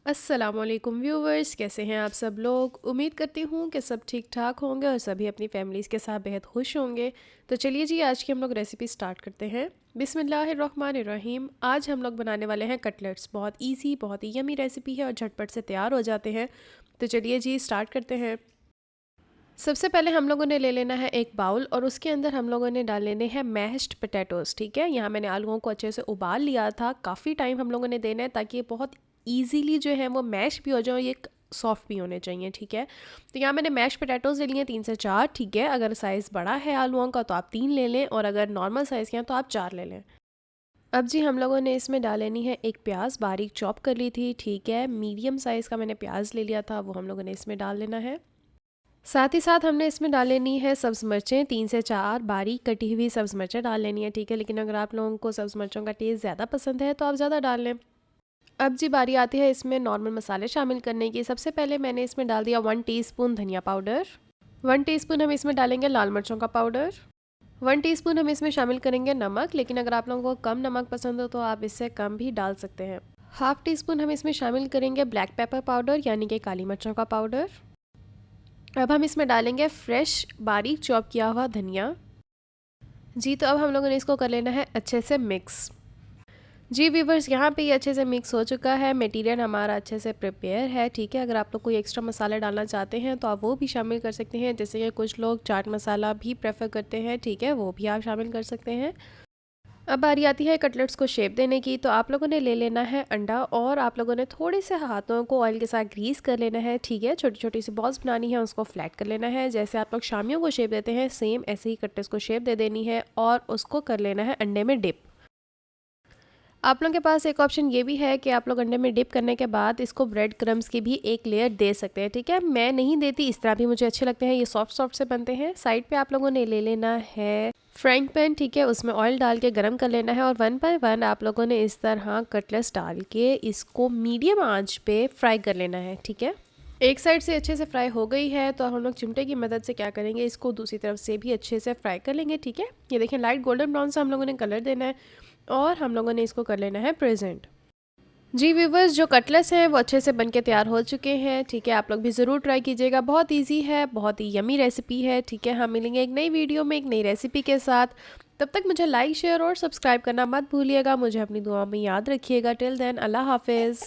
अस्सलामुअलैकुम व्यूवर्स, कैसे हैं आप सब लोग। उम्मीद करती हूँ कि सब ठीक ठाक होंगे और सभी अपनी फैमिलीज़ के साथ बेहद खुश होंगे। तो चलिए जी, आज की हम लोग रेसिपी स्टार्ट करते हैं। बिस्मिल्लाहिर्रहमानिर्रहीम। आज हम लोग बनाने वाले हैं कटलेट्स। बहुत इजी, बहुत ही यमी रेसिपी है और झटपट से तैयार हो जाते हैं। तो चलिए जी, स्टार्ट करते हैं। सबसे पहले हम लोगों ने ले लेना है एक बाउल और उसके अंदर हम लोगों ने डाल लेने हैं मैश्ड पोटैटोज़। ठीक है, यहाँ मैंने आलूओं को अच्छे से उबाल लिया था। काफ़ी टाइम हम लोगों ने देना है ताकि ये बहुत ईजीली जो है वो मैश भी हो जाए और ये सॉफ्ट भी होने चाहिए। ठीक है, तो यहाँ मैंने मैश पोटैटोज़ ले लिए 3 से 4। ठीक है, अगर साइज़ बड़ा है आलूओं का तो आप 3 ले लें और अगर नॉर्मल साइज़ के हैं तो आप 4 ले लें। अब जी हम लोगों ने इसमें डाल लेनी है एक प्याज, बारीक चॉप कर ली थी। ठीक है, मीडियम साइज़ का मैंने प्याज ले लिया था, वो हम लोगों ने इसमें डाल लेना है। साथ ही साथ हमने इसमें डाल लेनी है सब्ज़ मिर्चें, 3 से 4 बारीक कटी हुई सब्ज़ मिर्चें डाल लेनी है। ठीक है, लेकिन अगर आप लोगों को सब्ज़ मिर्चों का टेस्ट ज़्यादा पसंद है तो आप ज़्यादा डाल लें। अब जी बारी आती है इसमें नॉर्मल मसाले शामिल करने की। सबसे पहले मैंने इसमें डाल दिया 1 टीस्पून धनिया पाउडर। 1 टीस्पून हम इसमें डालेंगे लाल मिर्चों का पाउडर। 1 टीस्पून हम इसमें शामिल करेंगे नमक, लेकिन अगर आप लोगों को कम नमक पसंद हो तो आप इससे कम भी डाल सकते हैं। हाफ़ टी स्पून हम इसमें शामिल करेंगे ब्लैक पेपर पाउडर यानी कि काली मिर्चों का पाउडर। अब हम इसमें डालेंगे फ्रेश बारीक चॉप किया हुआ धनिया। जी, तो अब हम लोगों ने इसको कर लेना है अच्छे से मिक्स। जी व्यूवर्स, यहाँ पे ये अच्छे से मिक्स हो चुका है, मटेरियल हमारा अच्छे से प्रिपेयर है। ठीक है, अगर आप लोग कोई एक्स्ट्रा मसाले डालना चाहते हैं तो आप वो भी शामिल कर सकते हैं, जैसे कि कुछ लोग चाट मसाला भी प्रेफर करते हैं। ठीक है, वो भी आप शामिल कर सकते हैं। अब बारी आती है कटलेट्स को शेप देने की। तो आप लोगों ने ले लेना है अंडा और आप लोगों ने थोड़े से हाथों को ऑयल के साथ ग्रीस कर लेना है। ठीक है, छोटी छोटी सी बॉल्स बनानी है, उसको फ्लैट कर लेना है। जैसे आप लोग शामियों को शेप देते हैं सेम ऐसे ही कटलेट्स को शेप दे देनी है और उसको कर लेना है अंडे में डिप। आप लोगों के पास एक ऑप्शन ये भी है कि आप लोग अंडे में डिप करने के बाद इसको ब्रेड क्रम्स की भी एक लेयर दे सकते हैं। ठीक है, मैं नहीं देती, इस तरह भी मुझे अच्छे लगते हैं, ये सॉफ्ट सॉफ्ट से बनते हैं। साइड पे आप लोगों ने ले लेना है फ्राइंग पैन। ठीक है, उसमें ऑयल डाल के गरम कर लेना है और 1 बाय 1 आप लोगों ने इस तरह कटलेट्स डाल के इसको मीडियम आंच पे फ्राई कर लेना है। ठीक है, एक साइड से अच्छे से फ्राई हो गई है तो हम लोग चिमटे की मदद से क्या करेंगे, इसको दूसरी तरफ से भी अच्छे से फ्राई कर लेंगे। ठीक है, ये देखें लाइट गोल्डन ब्राउन से हम लोगों ने कलर देना है और हम लोगों ने इसको कर लेना है प्रेजेंट। जी व्यूवर्स, जो कटलेट्स हैं वो अच्छे से बनके तैयार हो चुके हैं। ठीक है, आप लोग भी ज़रूर ट्राई कीजिएगा, बहुत इजी है, बहुत ही यमी रेसिपी है। ठीक है, हम मिलेंगे एक नई वीडियो में एक नई रेसिपी के साथ। तब तक मुझे लाइक शेयर और सब्सक्राइब करना मत भूलिएगा। मुझे अपनी दुआ में याद रखिएगा। टिल देन, अल्लाह हाफिज़।